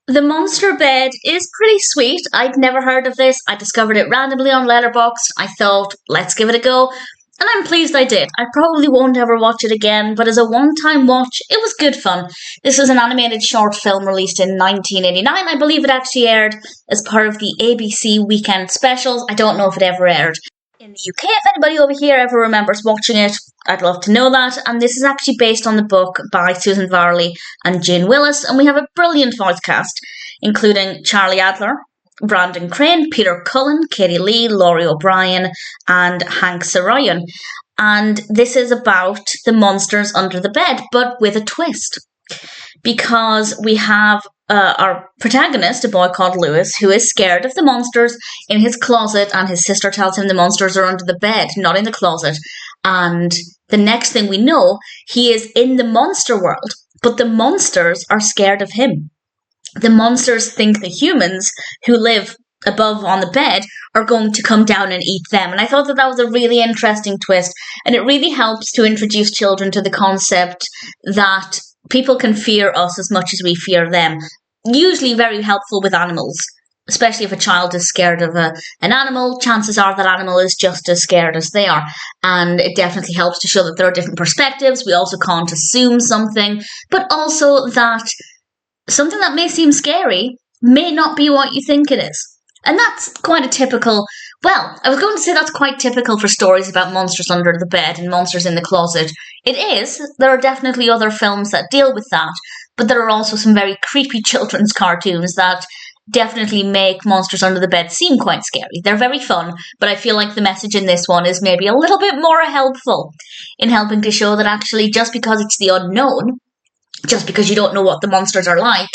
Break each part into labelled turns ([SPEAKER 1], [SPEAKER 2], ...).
[SPEAKER 1] The monster bed is pretty sweet. I'd never heard of this. I discovered it randomly on Letterboxd. I thought, let's give it a go. And I'm pleased I did. I probably won't ever watch it again, but as a one-time watch, it was good fun. This was an animated short film released in 1989. I believe it actually aired as part of the ABC weekend specials. I don't know if it ever aired in the UK. If anybody over here ever remembers watching it, I'd love to know that. And this is actually based on the book by Susan Varley and Jeanne Willis. And we have a brilliant voice cast, including Charlie Adler, Brandon Crane, Peter Cullen, Katie Leigh, Laurie O'Brien, and Hank Saroyan. And this is about the monsters under the bed, but with a twist. Because we have our protagonist, a boy called Lewis, who is scared of the monsters in his closet, and his sister tells him the monsters are under the bed, not in the closet. And the next thing we know, he is in the monster world, but the monsters are scared of him. The monsters think the humans who live above on the bed are going to come down and eat them. And I thought that that was a really interesting twist. And it really helps to introduce children to the concept that people can fear us as much as we fear them. Usually very helpful with animals, especially if a child is scared of an animal. Chances are that animal is just as scared as they are. And it definitely helps to show that there are different perspectives. We also can't assume something, but also that something that may seem scary may not be what you think it is. And that's quite a typical, well, I was going to say that's quite typical for stories about monsters under the bed and monsters in the closet. It is. There are definitely other films that deal with that, but there are also some very creepy children's cartoons that definitely make monsters under the bed seem quite scary. They're very fun, but I feel like the message in this one is maybe a little bit more helpful in helping to show that actually just because it's the unknown, just because you don't know what the monsters are like,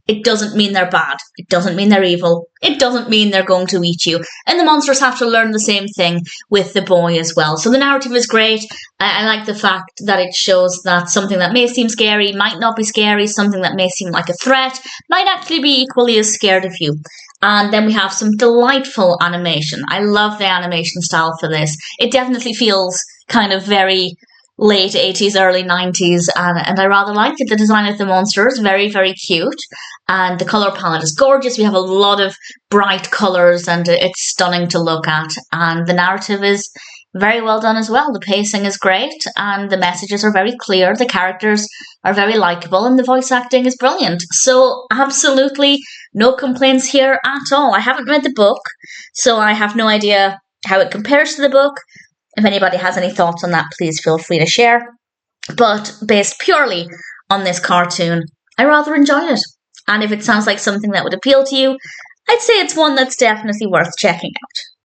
[SPEAKER 1] it doesn't mean they're bad. It doesn't mean they're evil. It doesn't mean they're going to eat you. And the monsters have to learn the same thing with the boy as well. So the narrative is great. I like the fact that it shows that something that may seem scary might not be scary. Something that may seem like a threat might actually be equally as scared of you. And then we have some delightful animation. I love the animation style for this. It definitely feels kind of very late 80s, early 90s, and I rather like it. The design of the monsters, very, very cute, and the colour palette is gorgeous. We have a lot of bright colours, and it's stunning to look at, and the narrative is very well done as well. The pacing is great, and the messages are very clear. The characters are very likeable, and the voice acting is brilliant. So absolutely no complaints here at all. I haven't read the book, so I have no idea how it compares to the book. If anybody has any thoughts on that, please feel free to share. But based purely on this cartoon, I rather enjoyed it. And if it sounds like something that would appeal to you, I'd say it's one that's definitely worth checking out.